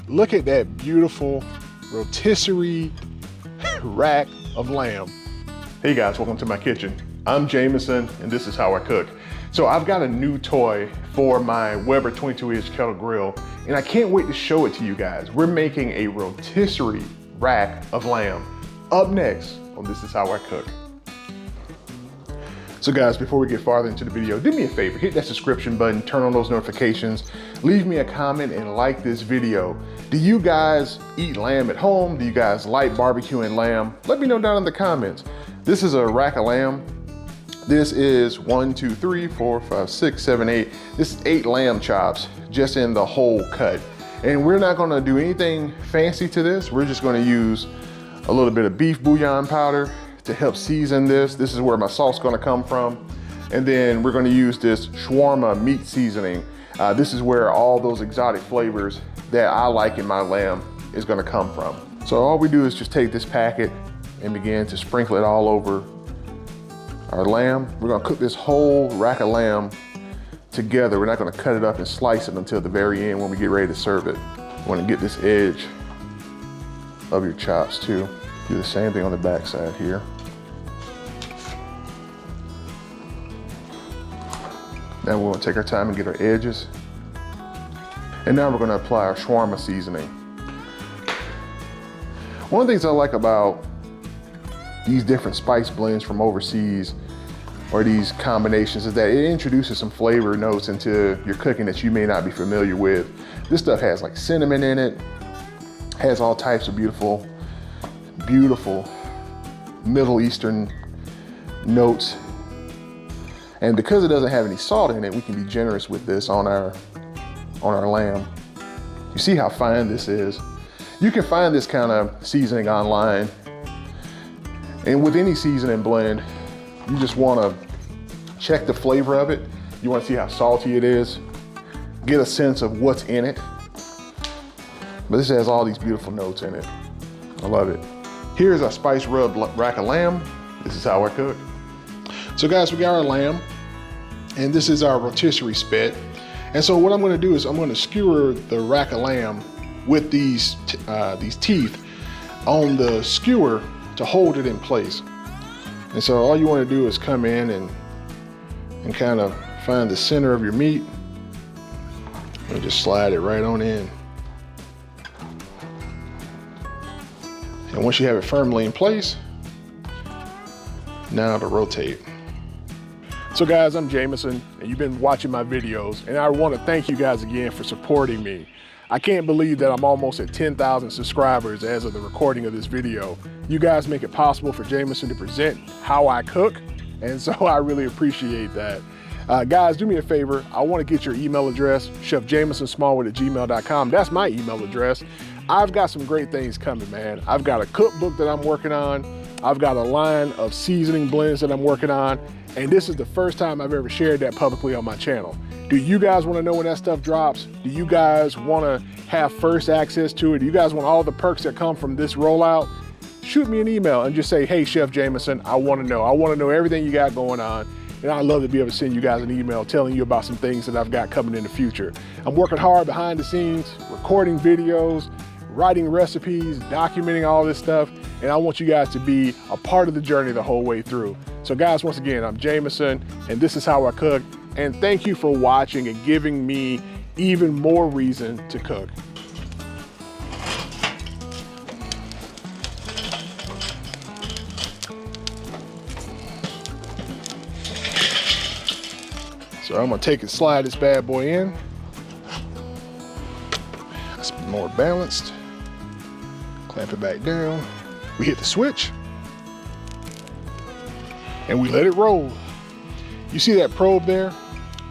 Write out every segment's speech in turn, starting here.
look at that beautiful rotisserie rack of lamb. Hey guys, welcome to my kitchen. I'm Jameson and this is how I cook. So I've got a new toy for my Weber 22-inch kettle grill and I can't wait to show it to you guys. We're making a rotisserie rack of lamb. Up next on This Is How I Cook. So guys, before we get farther into the video, do me a favor, hit that subscription button, turn on those notifications, leave me a comment and like this video. Do you guys eat lamb at home? Do you guys like barbecuing lamb? Let me know down in the comments. This is a rack of lamb. This is 1, 2, 3, 4, 5, 6, 7, 8. This is 8 lamb chops just in the whole cut. And we're not gonna do anything fancy to this. We're just gonna use a little bit of beef bouillon powder to help season this. This is where my sauce is gonna come from. And then we're gonna use this shawarma meat seasoning. This is where all those exotic flavors that I like in my lamb is gonna come from. So all we do is just take this packet and begin to sprinkle it all over our lamb. We're gonna cook this whole rack of lamb together. We're not gonna cut it up and slice it until the very end when we get ready to serve it. You wanna get this edge of your chops too. Do the same thing on the back side here. Now we're gonna take our time and get our edges. And now we're gonna apply our shawarma seasoning. One of the things I like about these different spice blends from overseas or these combinations is that it introduces some flavor notes into your cooking that you may not be familiar with. This stuff has like cinnamon in it, has all types of beautiful Middle Eastern notes. And because it doesn't have any salt in it, we can be generous with this on our lamb. You see how fine this is? You can find this kind of seasoning online. And with any seasoning blend, you just wanna check the flavor of it. You wanna see how salty it is, get a sense of what's in it. But this has all these beautiful notes in it. I love it. Here's our spice rubbed rack of lamb. This is how I cook. So guys, we got our lamb, and this is our rotisserie spit. And so what I'm gonna do is I'm gonna skewer the rack of lamb with these teeth on the skewer to hold it in place. And so all you wanna do is come in and kind of find the center of your meat and just slide it right on in. And once you have it firmly in place, now to rotate. So guys, I'm Jameson, and you've been watching my videos, and I want to thank you guys again for supporting me. I can't believe that I'm almost at 10,000 subscribers as of the recording of this video. You guys make it possible for Jameson to present how I cook, and so I really appreciate that. Guys, do me a favor. I want to get your email address, chefjamesonsmallwood@gmail.com. That's my email address. I've got some great things coming, man. I've got a cookbook that I'm working on. I've got a line of seasoning blends that I'm working on. And this is the first time I've ever shared that publicly on my channel. Do you guys want to know when that stuff drops? Do you guys want to have first access to it? Do you guys want all the perks that come from this rollout? Shoot me an email and just say, hey, Chef Jameson, I want to know. I want to know everything you got going on. And I'd love to be able to send you guys an email telling you about some things that I've got coming in the future. I'm working hard behind the scenes, recording videos, writing recipes, documenting all this stuff. And I want you guys to be a part of the journey the whole way through. So guys, once again, I'm Jameson, and this is how I cook. And thank you for watching and giving me even more reason to cook. So I'm gonna take and slide this bad boy in. It's more balanced. Clamp it back down. We hit the switch and we let it roll. You see that probe there?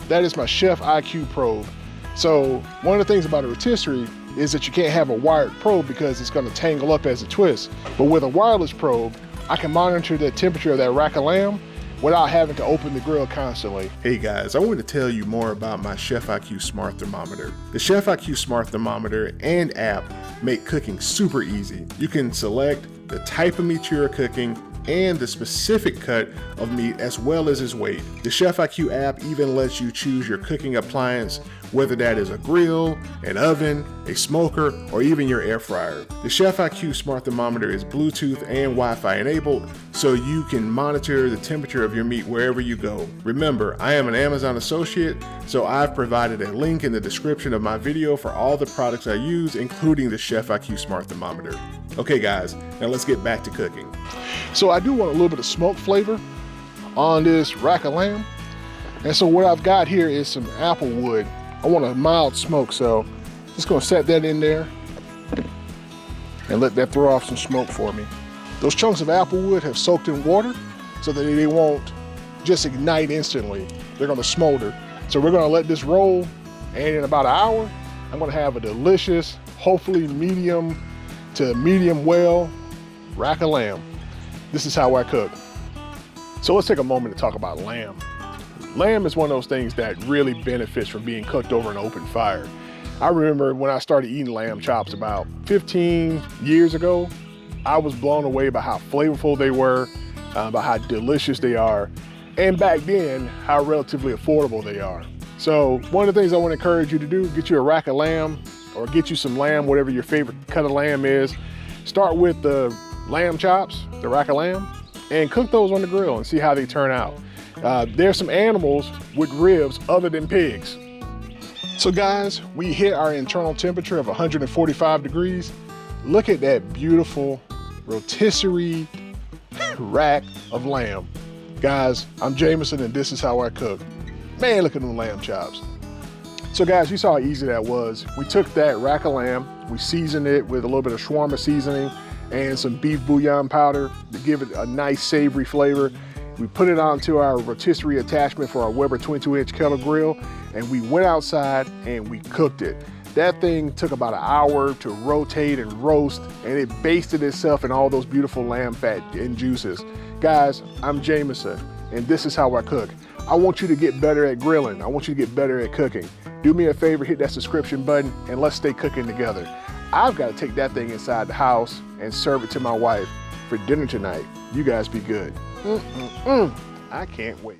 That is my Chef IQ probe. So one of the things about a rotisserie is that you can't have a wired probe because it's gonna tangle up as it twists. But with a wireless probe, I can monitor the temperature of that rack of lamb without having to open the grill constantly. Hey guys, I wanted to tell you more about my Chef IQ Smart Thermometer. The Chef IQ Smart Thermometer and app make cooking super easy. You can select the type of meat you're cooking and the specific cut of meat as well as its weight. The Chef IQ app even lets you choose your cooking appliance whether that is a grill, an oven, a smoker, or even your air fryer. The Chef IQ Smart Thermometer is Bluetooth and Wi-Fi enabled, so you can monitor the temperature of your meat wherever you go. Remember, I am an Amazon associate, so I've provided a link in the description of my video for all the products I use, including the Chef IQ Smart Thermometer. Okay guys, now let's get back to cooking. So I do want a little bit of smoke flavor on this rack of lamb. And so what I've got here is some apple wood. I want a mild smoke, so just gonna set that in there and let that throw off some smoke for me. Those chunks of apple wood have soaked in water so that they won't just ignite instantly. They're gonna smolder. So we're gonna let this roll, and in about an hour, I'm gonna have a delicious, hopefully medium to medium well rack of lamb. This is how I cook. So let's take a moment to talk about lamb. Lamb is one of those things that really benefits from being cooked over an open fire. I remember when I started eating lamb chops about 15 years ago, I was blown away by how flavorful they were, by how delicious they are, and back then, how relatively affordable they are. So one of the things I want to encourage you to do, get you a rack of lamb or get you some lamb, whatever your favorite cut of lamb is. Start with the lamb chops, the rack of lamb, and cook those on the grill and see how they turn out. There's some animals with ribs other than pigs. So guys, we hit our internal temperature of 145 degrees. Look at that beautiful rotisserie rack of lamb. Guys, I'm Jameson and this is how I cook. Man, look at them lamb chops. So guys, you saw how easy that was. We took that rack of lamb, we seasoned it with a little bit of shawarma seasoning and some beef bouillon powder to give it a nice savory flavor. We put it onto our rotisserie attachment for our Weber 22-inch Kettle Grill, and we went outside and we cooked it. That thing took about an hour to rotate and roast, and it basted itself in all those beautiful lamb fat and juices. Guys, I'm Jameson, and this is how I cook. I want you to get better at grilling. I want you to get better at cooking. Do me a favor, hit that subscription button, and let's stay cooking together. I've got to take that thing inside the house and serve it to my wife for dinner tonight. You guys be good. I can't wait.